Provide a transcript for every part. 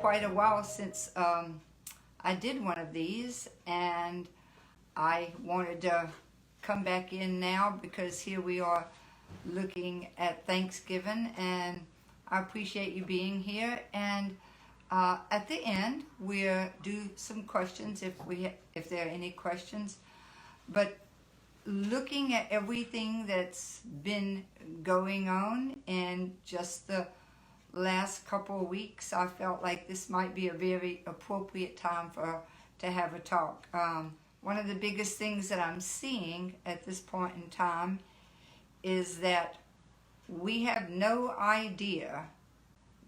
quite a while since I did one of these, and I wanted to come back in now because here we are looking at Thanksgiving, and I appreciate you being here. And at the end, we'll do some questions if there are any questions. But looking at everything that's been going on in just the last couple of weeks, I felt like this might be a very appropriate time to have a talk. One of the biggest things that I'm seeing at this point in time is that we have no idea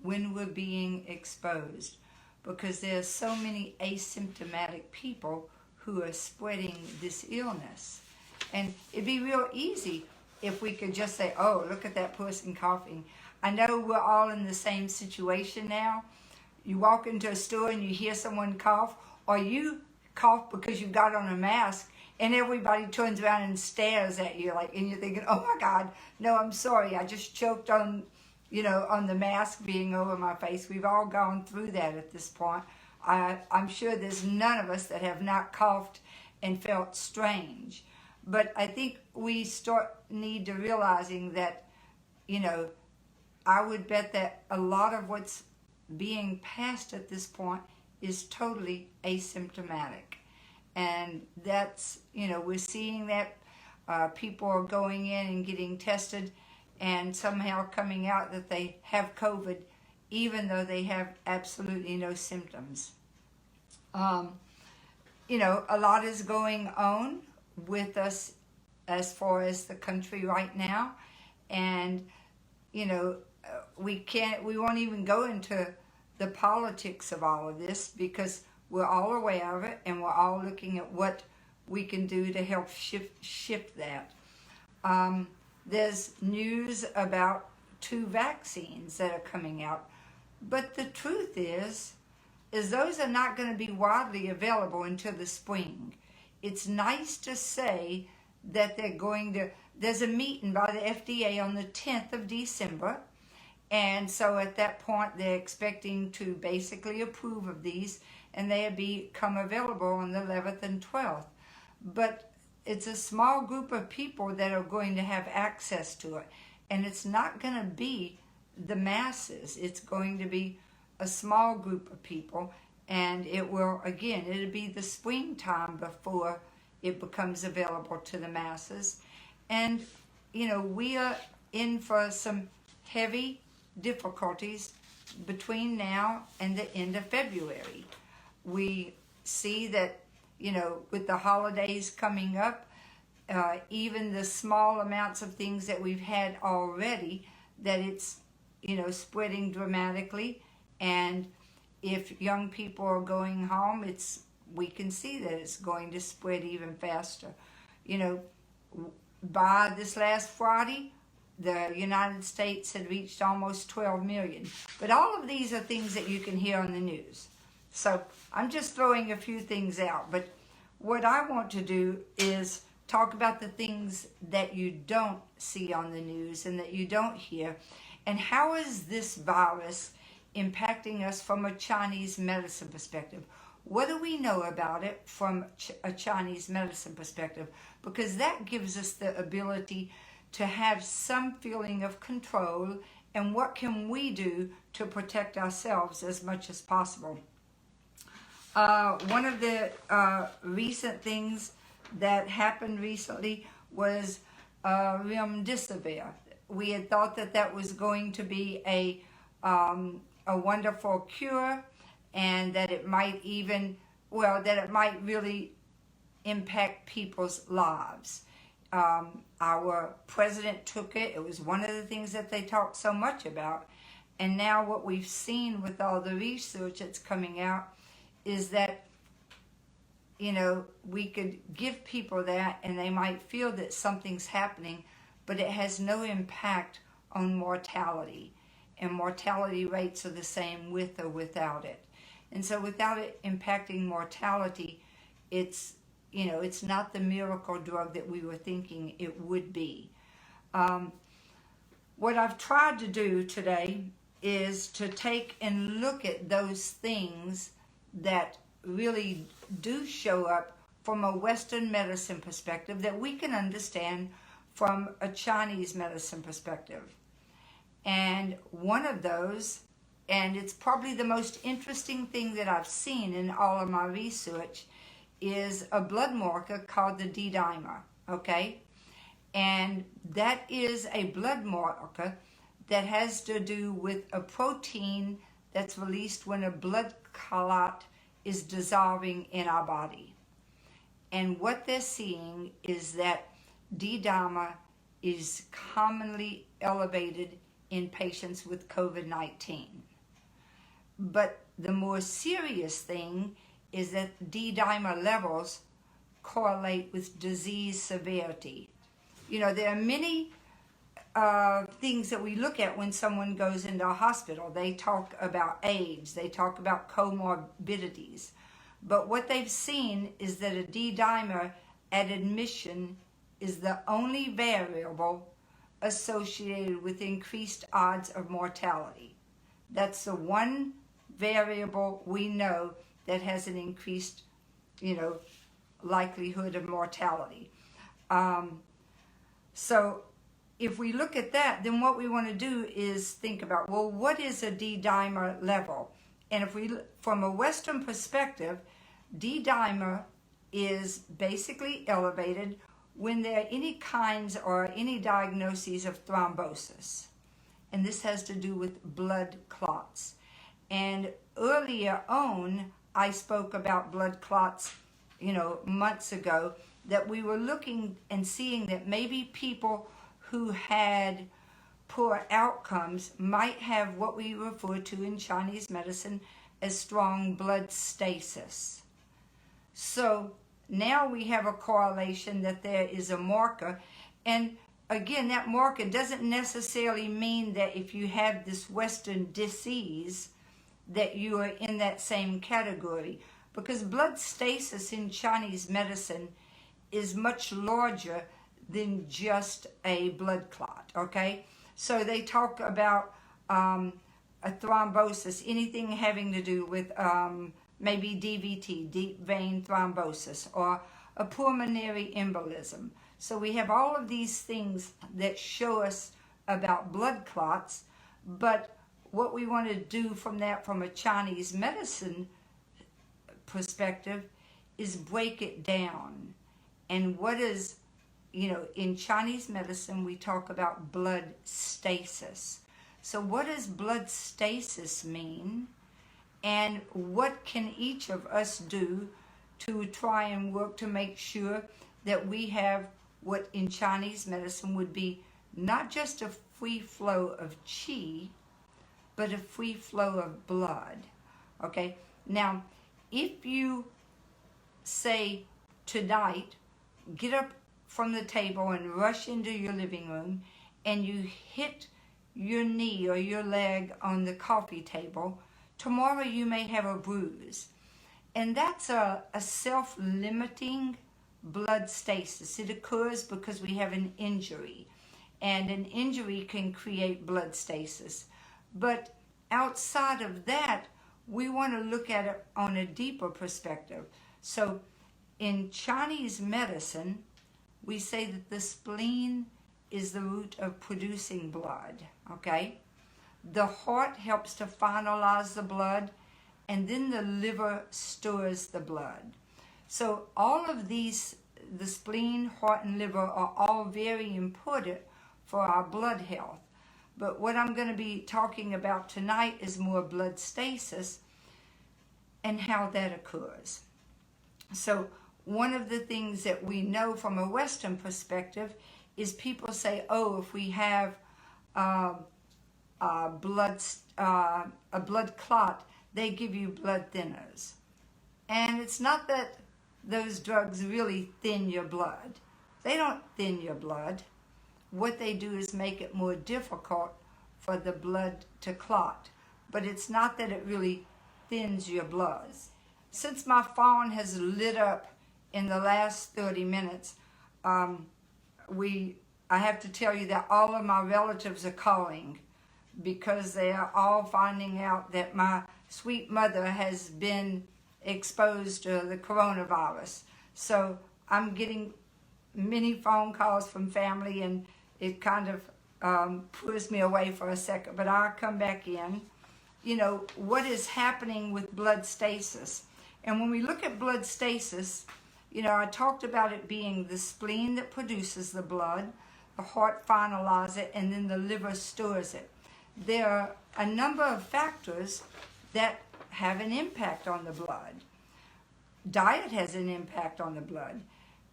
when we're being exposed, because there's so many asymptomatic people who are spreading this illness. And it'd be real easy if we could just say, oh, look at that person coughing. I know we're all in the same situation now. You walk into a store and you hear someone cough, or you cough because you've got on a mask, and everybody turns around and stares at you, like, and you're thinking, oh my God, no, I'm sorry, I just choked on, on the mask being over my face. We've all gone through that at this point. I'm sure there's none of us that have not coughed and felt strange. But I think we need to realizing that, I would bet that a lot of what's being passed at this point is totally asymptomatic. And that's, we're seeing that people are going in and getting tested and somehow coming out that they have COVID, even though they have absolutely no symptoms. A lot is going on with us as far as the country right now. And, we won't even go into the politics of all of this, because we're all aware of it and we're all looking at what we can do to help shift that. There's news about 2 vaccines that are coming out, but the truth is those are not going to be widely available until the spring. It's nice to say that there's a meeting by the FDA on the 10th of December. And so at that point, they're expecting to basically approve of these, and they'll become available on the 11th and 12th. But it's a small group of people that are going to have access to it. And it's not going to be the masses. It's going to be a small group of people. And it'll be the springtime before it becomes available to the masses. And, we are in for some heavy difficulties between now and the end of February. We see that, with the holidays coming up, even the small amounts of things that we've had already, that it's, spreading dramatically. And if young people are going home, we can see that it's going to spread even faster. By this last Friday, the United States had reached almost 12 million. But all of these are things that you can hear on the news. So I'm just throwing a few things out. But what I want to do is talk about the things that you don't see on the news and that you don't hear. And how is this virus impacting us from a Chinese medicine perspective? What do we know about it from a Chinese medicine perspective? Because that gives us the ability to have some feeling of control, and what can we do to protect ourselves as much as possible. One of the recent things that happened recently was remdesivir. We had thought that was going to be a wonderful cure, and that it might really impact people's lives. Our president took it. It was one of the things that they talked so much about. And now what we've seen with all the research that's coming out is that, we could give people that and they might feel that something's happening, but it has no impact on mortality. And mortality rates are the same with or without it. And so without it impacting mortality, it's not the miracle drug that we were thinking it would be. What I've tried to do today is to take and look at those things that really do show up from a Western medicine perspective that we can understand from a Chinese medicine perspective. And one of those, and it's probably the most interesting thing that I've seen in all of my research, is a blood marker called the D-dimer, okay? And that is a blood marker that has to do with a protein that's released when a blood clot is dissolving in our body. And what they're seeing is that D-dimer is commonly elevated in patients with COVID-19. But the more serious thing is that D-dimer levels correlate with disease severity. You know, there are many things that we look at when someone goes into a hospital. They talk about age, they talk about comorbidities. But what they've seen is that a D-dimer at admission is the only variable associated with increased odds of mortality. That's the one variable we know that has an increased, likelihood of mortality. So if we look at that, then what we want to do is think about, well, what is a D-dimer level? And if we, from a Western perspective, D-dimer is basically elevated when there are any kinds or any diagnoses of thrombosis. And this has to do with blood clots. And earlier on, I spoke about blood clots, months ago, that we were looking and seeing that maybe people who had poor outcomes might have what we refer to in Chinese medicine as strong blood stasis. So now we have a correlation that there is a marker. And again, that marker doesn't necessarily mean that if you have this Western disease that you are in that same category, because blood stasis in Chinese medicine is much larger than just a blood clot, okay? So they talk about a thrombosis, anything having to do with maybe DVT, deep vein thrombosis, or a pulmonary embolism. So we have all of these things that show us about blood clots, but what we want to do from that, from a Chinese medicine perspective, is break it down. And what is, in Chinese medicine, we talk about blood stasis. So what does blood stasis mean? And what can each of us do to try and work to make sure that we have what in Chinese medicine would be not just a free flow of qi, but a free flow of blood, okay? Now, if you say tonight, get up from the table and rush into your living room and you hit your knee or your leg on the coffee table, tomorrow you may have a bruise. And that's a self-limiting blood stasis. It occurs because we have an injury, and an injury can create blood stasis. But outside of that, we want to look at it on a deeper perspective. So in Chinese medicine, we say that the spleen is the root of producing blood, okay? The heart helps to finalize the blood, and then the liver stores the blood. So all of these, the spleen, heart, and liver, are all very important for our blood health. But what I'm going to be talking about tonight is more blood stasis and how that occurs. So one of the things that we know from a Western perspective is people say, oh, if we have a blood clot, they give you blood thinners. And it's not that those drugs really thin your blood. They don't thin your blood. What they do is make it more difficult for the blood to clot. But it's not that it really thins your blood. Since my phone has lit up in the last 30 minutes, I have to tell you that all of my relatives are calling because they are all finding out that my sweet mother has been exposed to the coronavirus. So I'm getting many phone calls from family, and it kind of pulls me away for a second, but I'll come back in. You know, what is happening with blood stasis. And when we look at blood stasis, you know, I talked about it being the spleen that produces the blood, the heart finalizes it, and then the liver stores it. There are a number of factors that have an impact on the blood. Diet has an impact on the blood.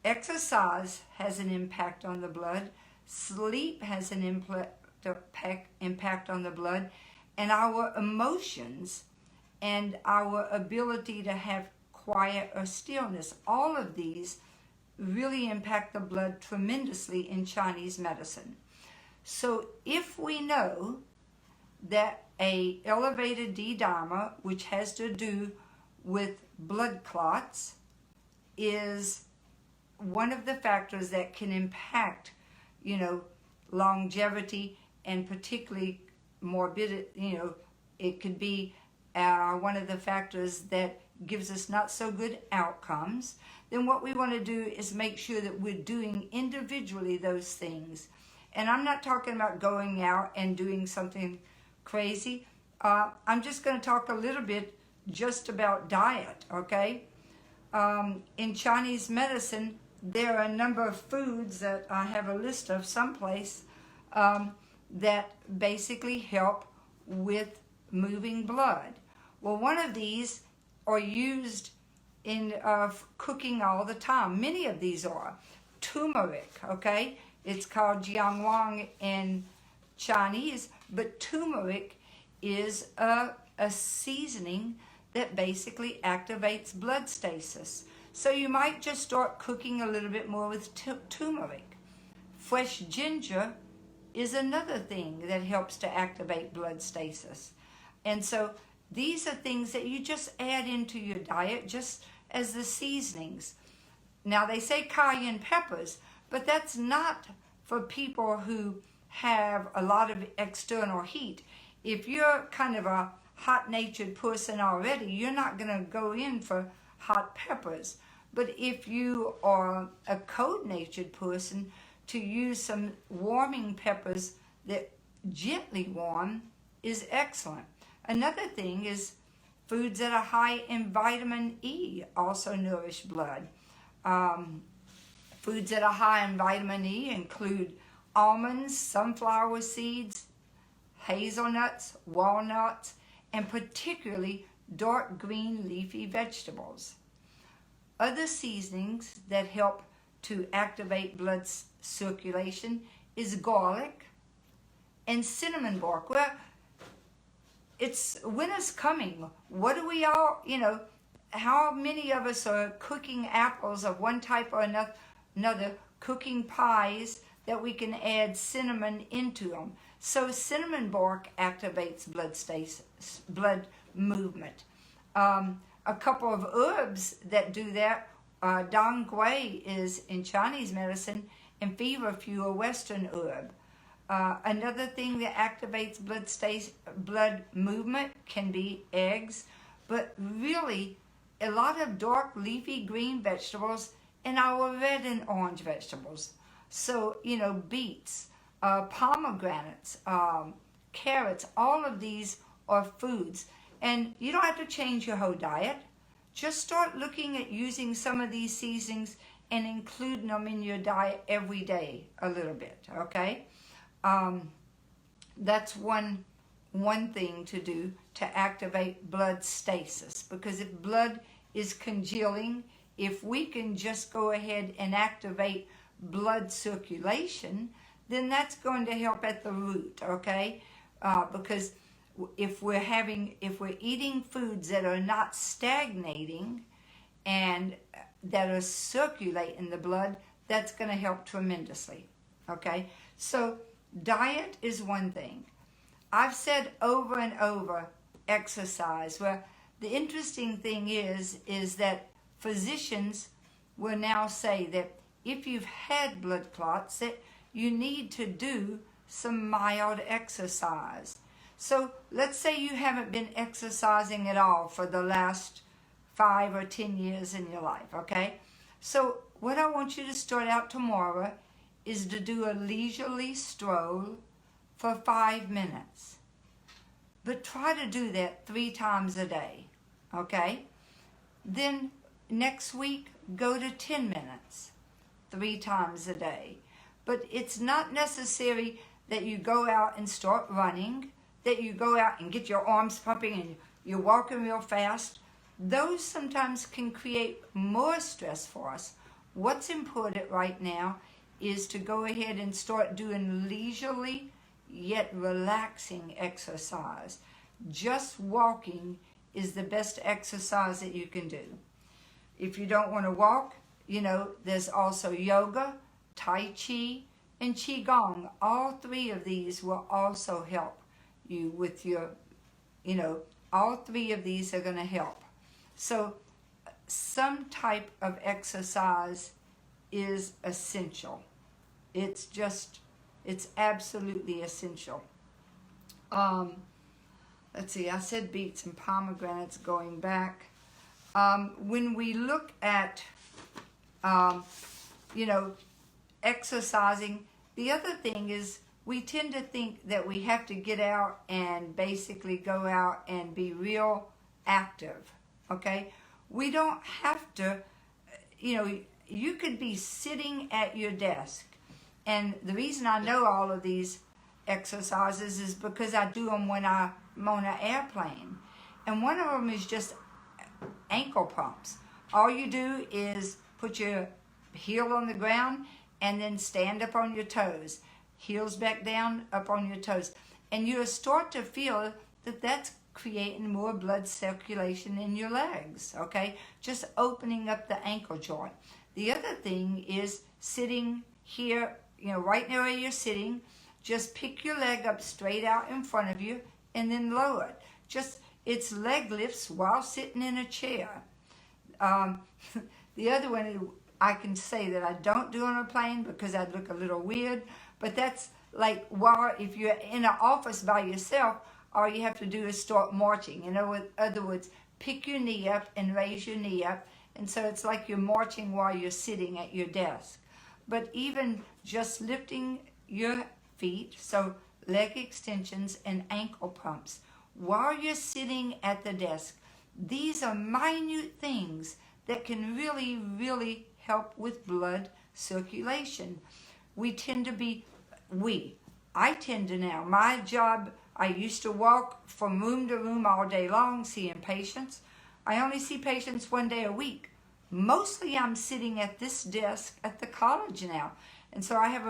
Exercise has an impact on the blood. Sleep has an impact on the blood. And our emotions and our ability to have quiet or stillness, all of these really impact the blood tremendously in Chinese medicine. So if we know that a elevated D-dimer, which has to do with blood clots, is one of the factors that can impact, you know, longevity and particularly morbidity, you know, it could be one of the factors that gives us not so good outcomes, then what we want to do is make sure that we're doing individually those things. And I'm not talking about going out and doing something crazy. I'm just going to talk a little bit just about diet, okay? In Chinese medicine, there are a number of foods that I have a list of someplace that basically help with moving blood. Well, one of these are used in cooking all the time. Many of these are. Turmeric, okay? It's called jiangwang in Chinese, but turmeric is a seasoning that basically activates blood stasis. So you might just start cooking a little bit more with turmeric. Fresh ginger is another thing that helps to activate blood stasis. And so these are things that you just add into your diet just as the seasonings. Now they say cayenne peppers, but that's not for people who have a lot of external heat. If you're kind of a hot-natured person already, you're not going to go in for hot peppers. But if you are a cold-natured person, to use some warming peppers that gently warm is excellent. Another thing is foods that are high in vitamin E also nourish blood. Foods that are high in vitamin E include almonds, sunflower seeds, hazelnuts, walnuts, and particularly dark green leafy vegetables. Other seasonings that help to activate blood circulation is garlic and cinnamon bark. Well, it's winter's coming. What do we all, you know, how many of us are cooking apples of one type or another, cooking pies that we can add cinnamon into them? So cinnamon bark activates blood stasis, blood movement. A couple of herbs that do that, dang gui is in Chinese medicine, and feverfew, a Western herb. Another thing that activates blood movement can be eggs, but really a lot of dark leafy green vegetables and our red and orange vegetables. So, you know, beets, pomegranates, carrots, all of these are foods. And you don't have to change your whole diet. Just start looking at using some of these seasonings and including them in your diet every day a little bit, okay? That's one thing to do to activate blood stasis, because if blood is congealing, if we can just go ahead and activate blood circulation, then that's going to help at the root, okay? Because if we're eating foods that are not stagnating and that are circulating the blood, that's going to help tremendously, okay? So diet is one thing. I've said over and over, exercise. Well, the interesting thing is that physicians will now say that if you've had blood clots, that you need to do some mild exercise. So let's say you haven't been exercising at all for the last 5 or 10 years in your life, okay? So what I want you to start out tomorrow is to do a leisurely stroll for 5 minutes. But try to do that 3 times a day, okay? Then next week, go to 10 minutes, 3 times a day. But it's not necessary that you go out and start running, that you go out and get your arms pumping and you're walking real fast. Those sometimes can create more stress for us. What's important right now is to go ahead and start doing leisurely yet relaxing exercise. Just walking is the best exercise that you can do. If you don't want to walk, there's also yoga, Tai Chi, and Qigong. All 3 of these will also help you with your, all 3 of these are going to help. So some type of exercise is essential. It's absolutely essential. Let's see, I said beets and pomegranates going back. When we look at, exercising, the other thing is we tend to think that we have to get out and basically go out and be real active, okay? We don't have to, you could be sitting at your desk. And the reason I know all of these exercises is because I do them when I'm on an airplane. And one of them is just ankle pumps. All you do is put your heel on the ground and then stand up on your toes. Heels back down, up on your toes. And you'll start to feel that that's creating more blood circulation in your legs, okay? Just opening up the ankle joint. The other thing is sitting here, right now where you're sitting, just pick your leg up straight out in front of you and then lower it. It's leg lifts while sitting in a chair. The other one, I can say that I don't do on a plane because I'd look a little weird, but that's like if you're in an office by yourself, all you have to do is start marching. In other words, pick your knee up and raise your knee up, and so it's like you're marching while you're sitting at your desk. But even just lifting your feet, so leg extensions and ankle pumps, while you're sitting at the desk, these are minute things that can really, really help with blood circulation. I tend to now, my job, I used to walk from room to room all day long seeing patients. I only see patients 1 day a week. Mostly I'm sitting at this desk at the college now. And so I have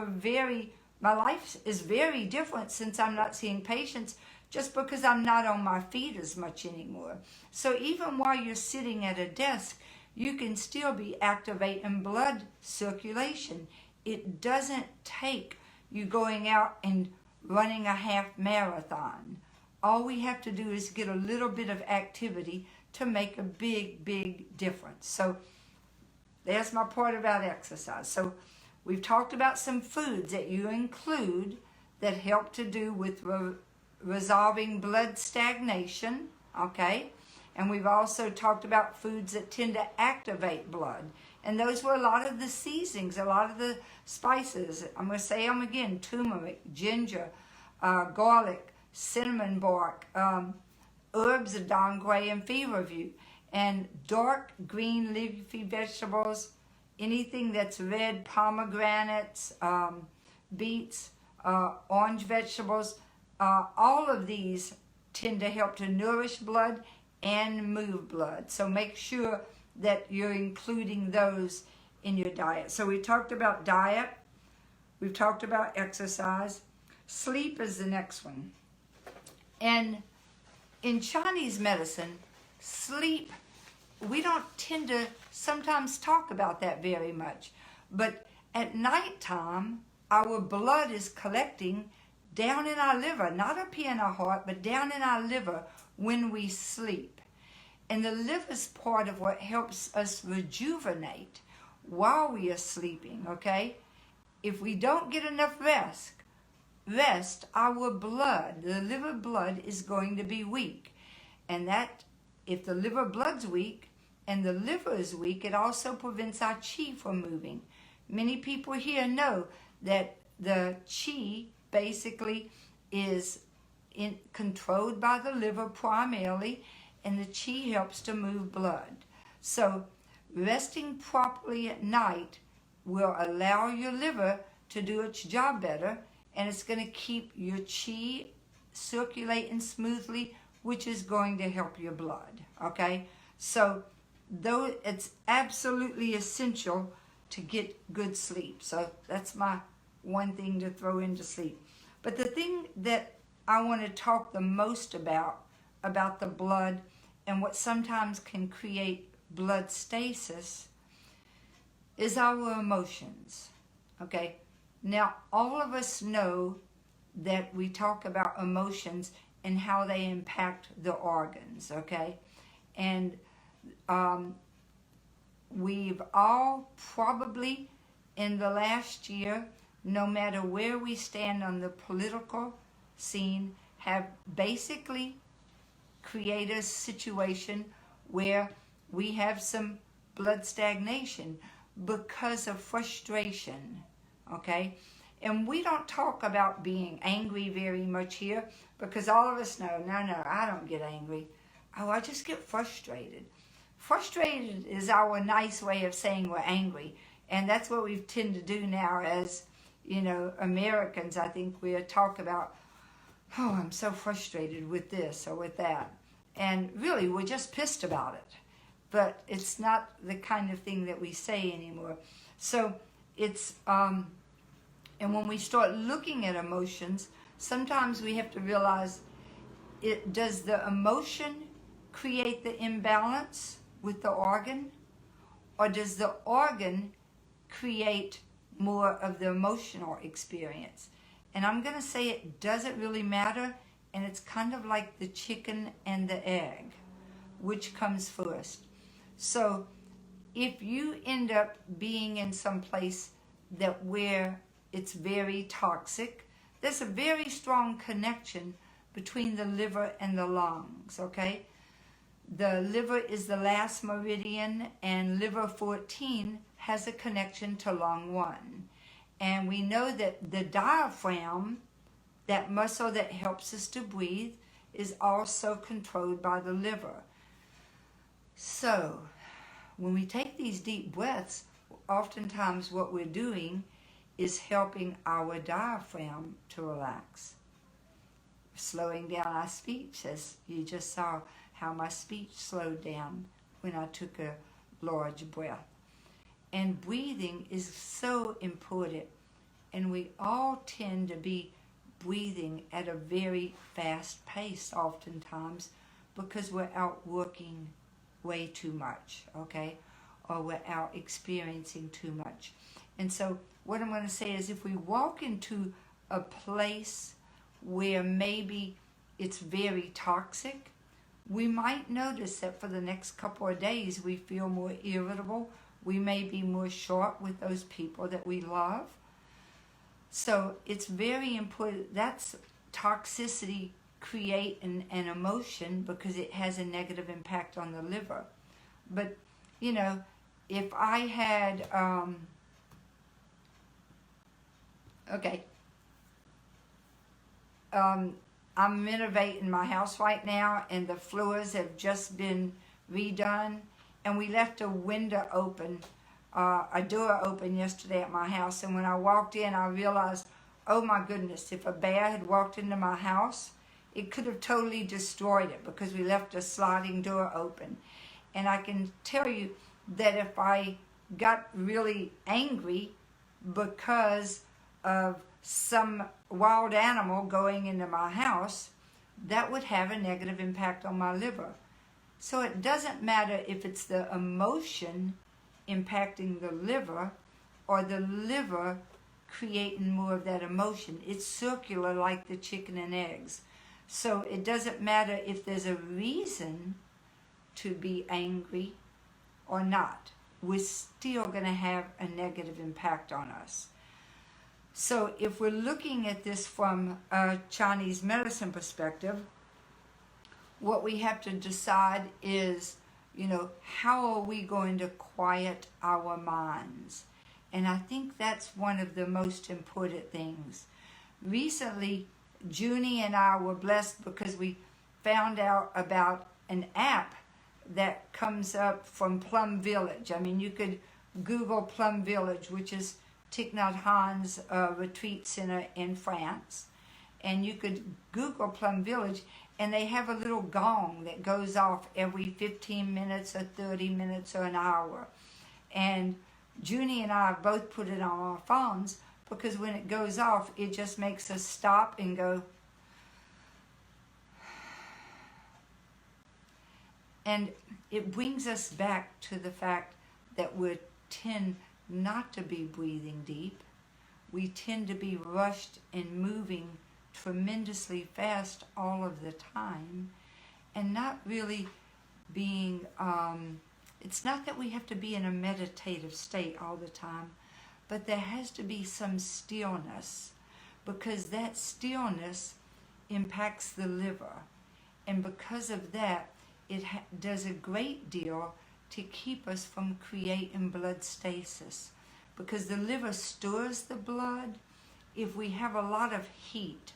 my life is very different since I'm not seeing patients, just because I'm not on my feet as much anymore. So even while you're sitting at a desk, you can still be activating blood circulation. It doesn't take you going out and running a half marathon. All we have to do is get a little bit of activity to make a big, big difference. So that's my part about exercise. So we've talked about some foods that you include that help to do with resolving blood stagnation, okay? And we've also talked about foods that tend to activate blood. And those were a lot of the seasonings, a lot of the spices. I'm going to say them again: turmeric, ginger, garlic, cinnamon bark, herbs of Don Gray and feverfew, and dark green leafy vegetables, anything that's red, pomegranates, beets, orange vegetables. All of these tend to help to nourish blood and move blood. So make sure that you're including those in your diet. So we talked about diet. We've talked about exercise. Sleep is the next one. And in Chinese medicine, sleep, we don't tend to sometimes talk about that very much. But at nighttime, our blood is collecting down in our liver, not up here in our heart, but down in our liver when we sleep. And the liver is part of what helps us rejuvenate while we are sleeping, okay? If we don't get enough rest, rest, our blood, the liver blood, is going to be weak. And that, if the liver blood's weak and the liver is weak, it also prevents our chi from moving. Many people here know that the chi basically is controlled by the liver primarily, and the chi helps to move blood. So resting properly at night will allow your liver to do its job better, and it's going to keep your chi circulating smoothly, which is going to help your blood, okay? So though it's absolutely essential to get good sleep. So that's my one thing to throw into sleep. But the thing that I want to talk the most about the blood and what sometimes can create blood stasis is our emotions, okay? Now, all of us know that we talk about emotions and how they impact the organs, okay? And we've all probably in the last year, no matter where we stand on the political scene, have basically created a situation where we have some blood stagnation because of frustration, okay? And we don't talk about being angry very much here because all of us know, no, I don't get angry. Oh, I just get frustrated. Frustrated is our nice way of saying we're angry. And that's what we tend to do now as, you know, Americans. I think we talk about, oh, I'm so frustrated with this or with that. And really, we're just pissed about it. But it's not the kind of thing that we say anymore. So it's, and when we start looking at emotions, sometimes we have to realize, does the emotion create the imbalance with the organ? Or does the organ create more of the emotional experience? And I'm going to say it doesn't really matter, and it's kind of like the chicken and the egg, which comes first. So if you end up being in some place that where it's very toxic, there's a very strong connection between the liver and the lungs, okay? The liver is the last meridian, and liver 14 has a connection to lung 1. And we know that the diaphragm, that muscle that helps us to breathe, is also controlled by the liver. So when we take these deep breaths, oftentimes what we're doing is helping our diaphragm to relax. Slowing down our speech, as you just saw how my speech slowed down when I took a large breath. And breathing is so important, and we all tend to be breathing at a very fast pace oftentimes because we're out working way too much, okay? Or we're out experiencing too much. And so what I'm going to say is, if we walk into a place where maybe it's very toxic, we might notice that for the next couple of days we feel more irritable. We may be more short with those people that we love. So it's very important. That's toxicity create an emotion because it has a negative impact on the liver. But, you know, if I had, I'm renovating my house right now, and the floors have just been redone, and we left a window open, a door open yesterday at my house, and when I walked in, I realized, oh my goodness, if a bear had walked into my house, it could have totally destroyed it because we left a sliding door open. And I can tell you that if I got really angry because of some wild animal going into my house, that would have a negative impact on my liver. So it doesn't matter if it's the emotion impacting the liver or the liver creating more of that emotion. It's circular like the chicken and eggs. So it doesn't matter if there's a reason to be angry or not. We're still going to have a negative impact on us. So if we're looking at this from a Chinese medicine perspective, what we have to decide is, how are we going to quiet our minds? And I think that's one of the most important things. Recently, Junie and I were blessed because we found out about an app that comes up from Plum Village. I mean, you could Google Plum Village, which is Thich Nhat Hanh's retreat center in France. And you could Google Plum Village, and they have a little gong that goes off every 15 minutes or 30 minutes or an hour. And Junie and I both put it on our phones because when it goes off, it just makes us stop and go. And it brings us back to the fact that we tend not to be breathing deep. We tend to be rushed and moving tremendously fast all of the time, and not really being, it's not that we have to be in a meditative state all the time, but there has to be some stillness, because that stillness impacts the liver, and because of that, it does a great deal to keep us from creating blood stasis, because the liver stores the blood. If we have a lot of heat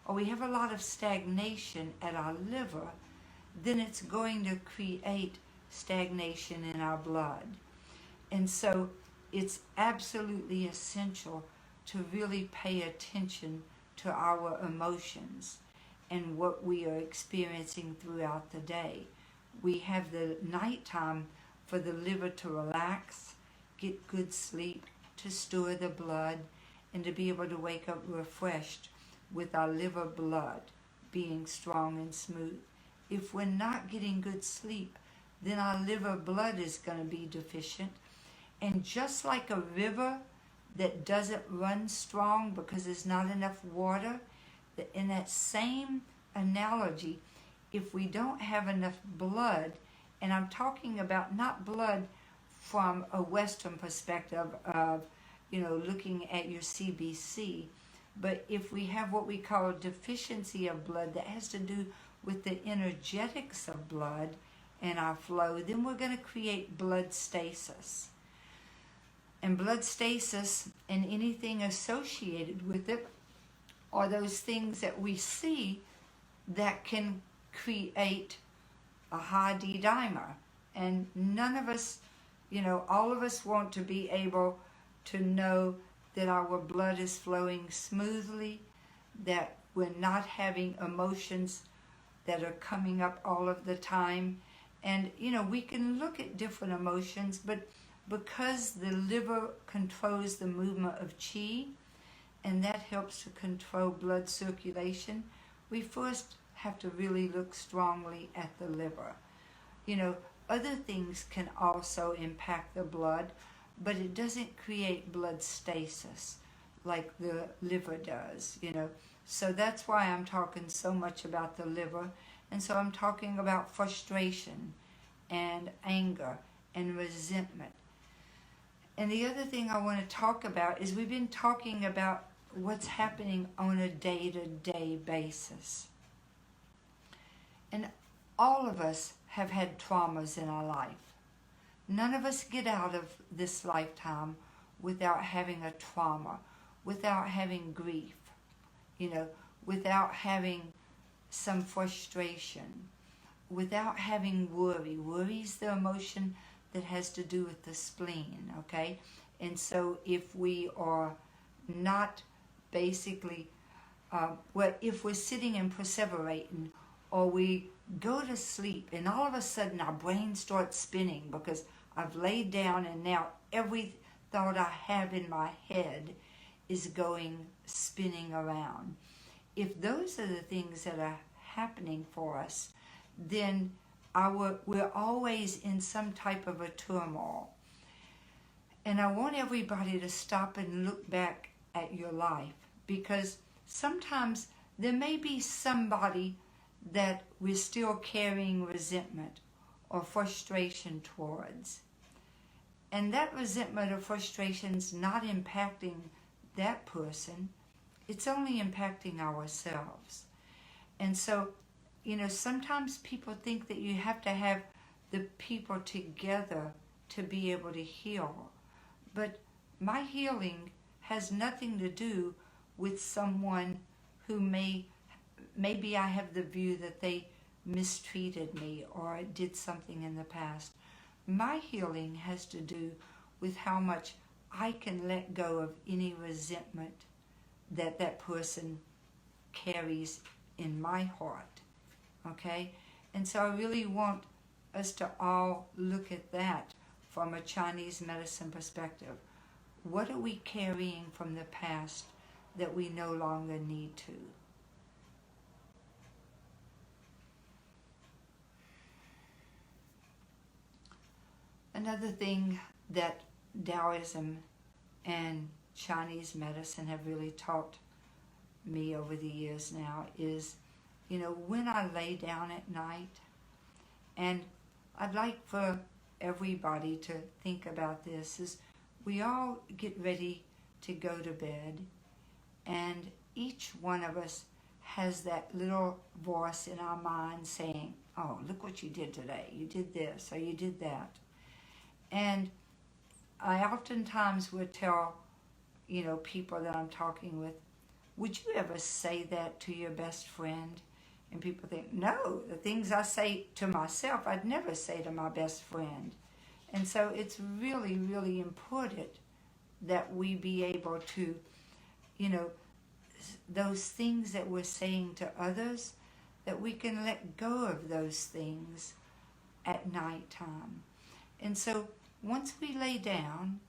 or we have a lot of stagnation at our liver, then it's going to create stagnation in our blood. And so it's absolutely essential to really pay attention to our emotions and what we are experiencing throughout the day. We have the nighttime for the liver to relax, get good sleep, to store the blood, and to be able to wake up refreshed with our liver blood being strong and smooth. If we're not getting good sleep, then our liver blood is going to be deficient. And just like a river that doesn't run strong because there's not enough water, in that same analogy, if we don't have enough blood, and I'm talking about not blood from a Western perspective of, looking at your CBC, but if we have what we call a deficiency of blood that has to do with the energetics of blood and our flow, then we're going to create blood stasis. And blood stasis and anything associated with it are those things that we see that can create a high D-dimer. And none of us, all of us want to be able to know that our blood is flowing smoothly, that we're not having emotions that are coming up all of the time. And, we can look at different emotions, but because the liver controls the movement of qi, and that helps to control blood circulation, we first have to really look strongly at the liver. Other things can also impact the blood, but it doesn't create blood stasis like the liver does, So that's why I'm talking so much about the liver. And so I'm talking about frustration and anger and resentment. And the other thing I want to talk about is we've been talking about what's happening on a day-to-day basis. And all of us have had traumas in our life. None of us get out of this lifetime without having a trauma, without having grief, without having some frustration, without having worry. Worry is the emotion that has to do with the spleen, okay? And so if we are not basically, if we're sitting and perseverating, or we go to sleep and all of a sudden our brain starts spinning because I've laid down and now every thought I have in my head is going spinning around. If those are the things that are happening for us, then we're always in some type of a turmoil. And I want everybody to stop and look back at your life, because sometimes there may be somebody that we're still carrying resentment or frustration towards. And that resentment or frustration is not impacting that person, it's only impacting ourselves. And so, sometimes people think that you have to have the people together to be able to heal. But my healing has nothing to do with someone who maybe I have the view that they mistreated me or did something in the past. My healing has to do with how much I can let go of any resentment that that person carries in my heart. Okay? And so I really want us to all look at that from a Chinese medicine perspective. What are we carrying from the past that we no longer need to? Another thing that Taoism and Chinese medicine have really taught me over the years now is, when I lay down at night, and I'd like for everybody to think about this, is we all get ready to go to bed, and each one of us has that little voice in our mind saying, oh, look what you did today. You did this or you did that. And I oftentimes would tell, people that I'm talking with, would you ever say that to your best friend? And people think, no, the things I say to myself, I'd never say to my best friend. And so it's really, really important that we be able to, those things that we're saying to others, that we can let go of those things at nighttime. And so once we lay down,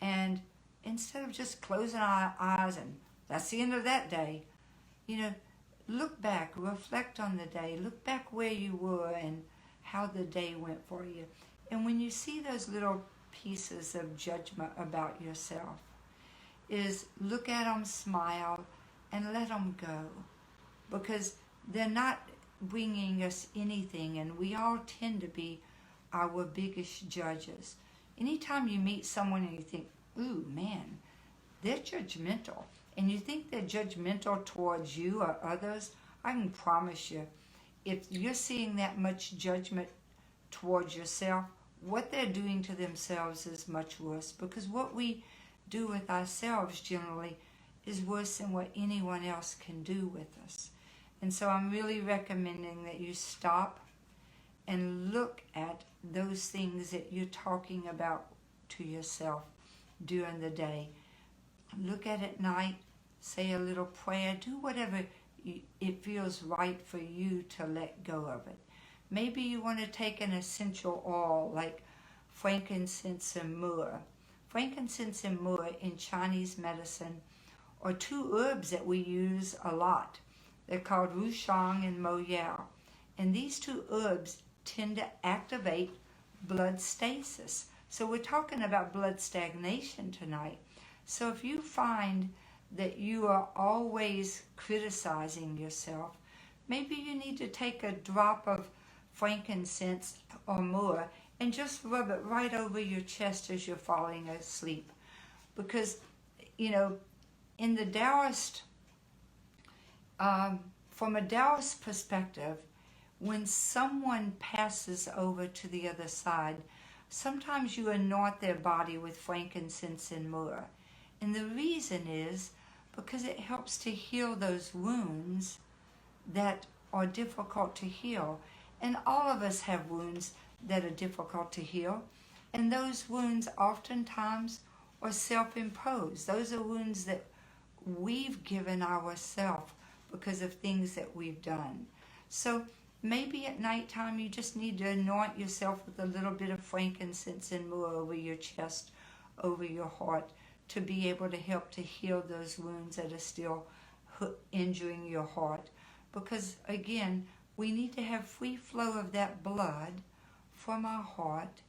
and instead of just closing our eyes and that's the end of that day, look back, reflect on the day, look back where you were and how the day went for you. And when you see those little pieces of judgment about yourself, is look at them, smile, and let them go. Because they're not bringing us anything, and we all tend to be our biggest judges. Anytime you meet someone and you think, ooh, man, they're judgmental, and you think they're judgmental towards you or others, I can promise you, if you're seeing that much judgment towards yourself, what they're doing to themselves is much worse, because what we do with ourselves generally is worse than what anyone else can do with us. And so I'm really recommending that you stop and look at those things that you're talking about to yourself during the day. Look at it at night, say a little prayer, do whatever it feels right for you to let go of it. Maybe you want to take an essential oil like frankincense and myrrh. Frankincense and myrrh in Chinese medicine are two herbs that we use a lot. They're called Rushang and Moyao. And these two herbs tend to activate blood stasis. So we're talking about blood stagnation tonight. So if you find that you are always criticizing yourself, maybe you need to take a drop of frankincense or myrrh and just rub it right over your chest as you're falling asleep. Because, in the Taoist, from a Taoist perspective, when someone passes over to the other side, sometimes you anoint their body with frankincense and myrrh. And the reason is because it helps to heal those wounds that are difficult to heal. And all of us have wounds that are difficult to heal. And those wounds oftentimes are self-imposed. Those are wounds that we've given ourselves because of things that we've done. So maybe at nighttime you just need to anoint yourself with a little bit of frankincense and myrrh over your chest, over your heart, to be able to help to heal those wounds that are still injuring your heart. Because again, we need to have free flow of that blood from our heart,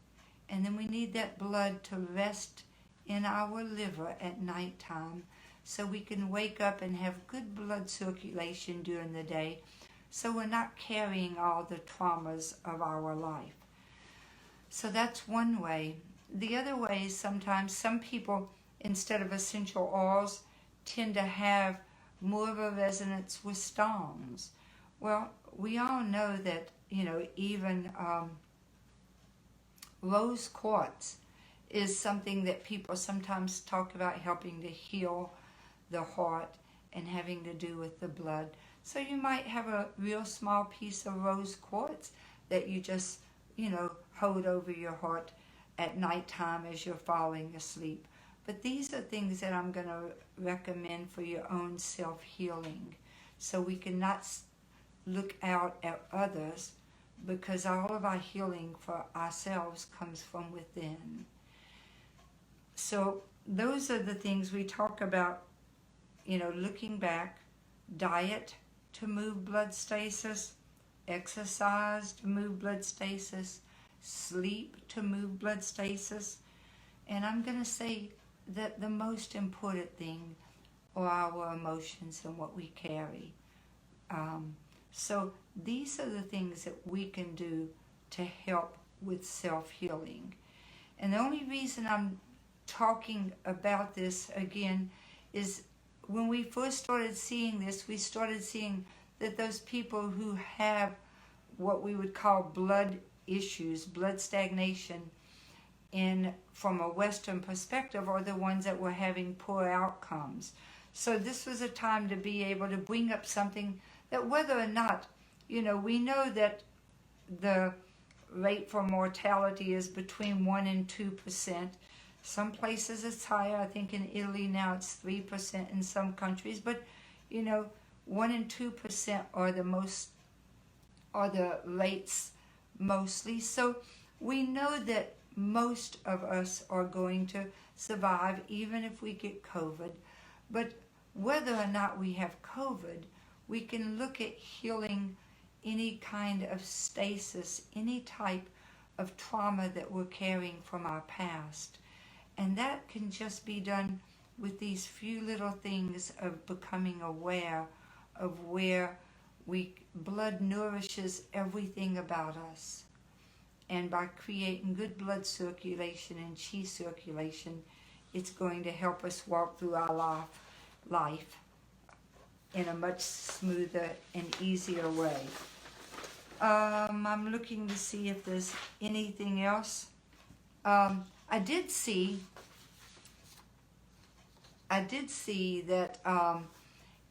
and then we need that blood to rest in our liver at nighttime so we can wake up and have good blood circulation during the day, so we're not carrying all the traumas of our life. So that's one way. The other way is sometimes some people, instead of essential oils, tend to have more of a resonance with stones. Well, we all know that, even rose quartz is something that people sometimes talk about helping to heal the heart and having to do with the blood. So you might have a real small piece of rose quartz that you just, hold over your heart at nighttime as you're falling asleep. But these are things that I'm going to recommend for your own self-healing. So we cannot look out at others, because all of our healing for ourselves comes from within. So those are the things we talk about, looking back. Diet to move blood stasis, exercise to move blood stasis, sleep to move blood stasis. And I'm going to say that the most important thing are our emotions and what we carry. So these are the things that we can do to help with self-healing. And the only reason I'm talking about this again is when we first started seeing this, we started seeing that those people who have what we would call blood issues, blood stagnation, from a Western perspective, are the ones that were having poor outcomes. So this was a time to be able to bring up something that, whether or not, we know that the rate for mortality is between 1 and 2%. Some places it's higher. I think in Italy now it's 3% in some countries. But, 1 and 2% are the rates mostly. So we know that most of us are going to survive even if we get COVID. But whether or not we have COVID, we can look at healing any kind of stasis, any type of trauma that we're carrying from our past. And that can just be done with these few little things of becoming aware of where blood nourishes everything about us. And by creating good blood circulation and chi circulation, it's going to help us walk through our life in a much smoother and easier way. I'm looking to see if there's anything else. I did see that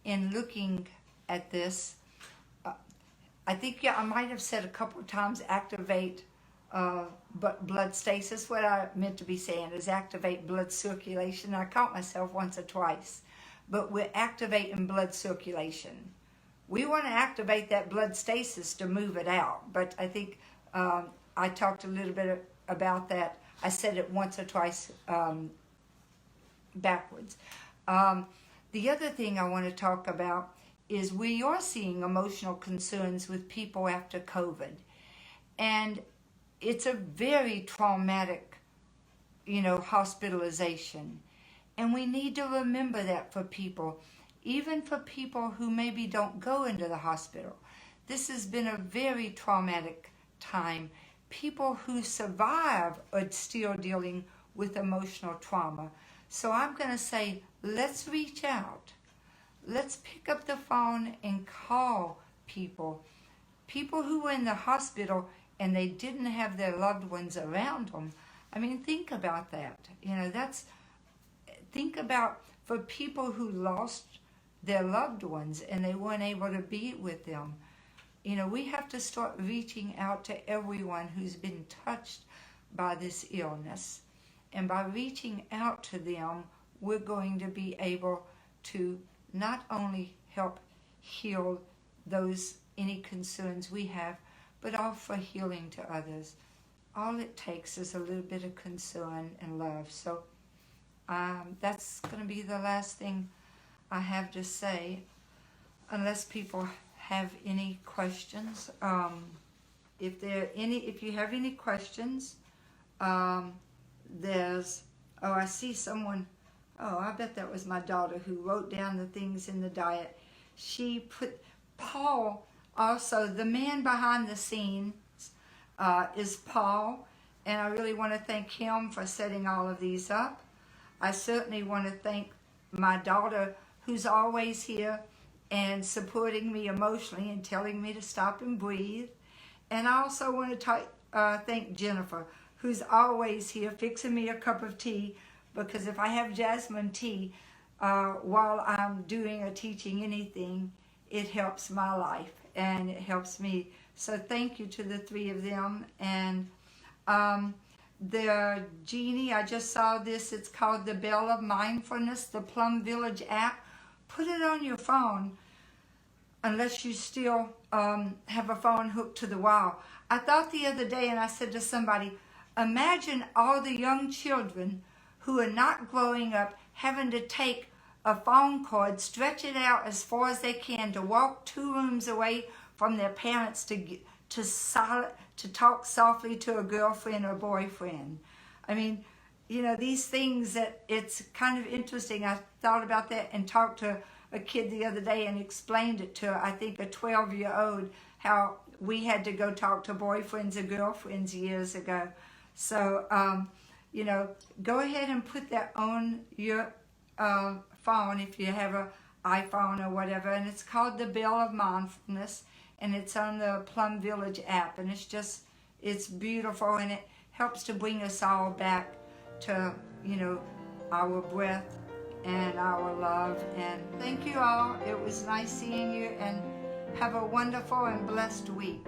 in looking at this, I think I might have said a couple of times activate but blood stasis. What I meant to be saying is activate blood circulation. I caught myself once or twice, but we're activating blood circulation. We want to activate that blood stasis to move it out, but I think I talked a little bit about that. I said it once or twice backwards. The other thing I want to talk about is we are seeing emotional concerns with people after COVID. And it's a very traumatic, hospitalization. And we need to remember that for people, even for people who maybe don't go into the hospital. This has been a very traumatic time. People who survive are still dealing with emotional trauma. So I'm going to say, let's reach out. Let's pick up the phone and call people. People who were in the hospital and they didn't have their loved ones around them. I mean, think about that. Think about for people who lost their loved ones and they weren't able to be with them. We have to start reaching out to everyone who's been touched by this illness. And by reaching out to them, we're going to be able to not only help heal any concerns we have, but offer healing to others. All it takes is a little bit of concern and love. So that's going to be the last thing I have to say, unless people have any questions. If you have any questions, I see someone. I bet that was my daughter who wrote down the things in the diet. She put Paul. Also, the man behind the scenes is Paul, and I really want to thank him for setting all of these up. I certainly want to thank my daughter, who's always here and supporting me emotionally and telling me to stop and breathe. And I also want to thank Jennifer, who's always here fixing me a cup of tea, because if I have jasmine tea while I'm doing or teaching anything, it helps my life and it helps me. So thank you to the three of them. And the Genie, I just saw this, it's called the Bell of Mindfulness, the Plum Village app. Put it on your phone, unless you still have a phone hooked to the wall. I thought the other day, and I said to somebody, imagine all the young children who are not growing up having to take a phone cord, stretch it out as far as they can to walk 2 rooms away from their parents to talk softly to a girlfriend or boyfriend. I mean, you know, these things that it's kind of interesting. I thought about that and talked to a kid the other day and explained it to, I think, a 12-year-old, how we had to go talk to boyfriends or girlfriends years ago. So, you know, go ahead and put that on your phone if you have an iPhone or whatever, and it's called the Bell of Mindfulness, and it's on the Plum Village app, and it's beautiful, and it helps to bring us all back to, you know, our breath and our love. And thank you all. It was nice seeing you, and have a wonderful and blessed week.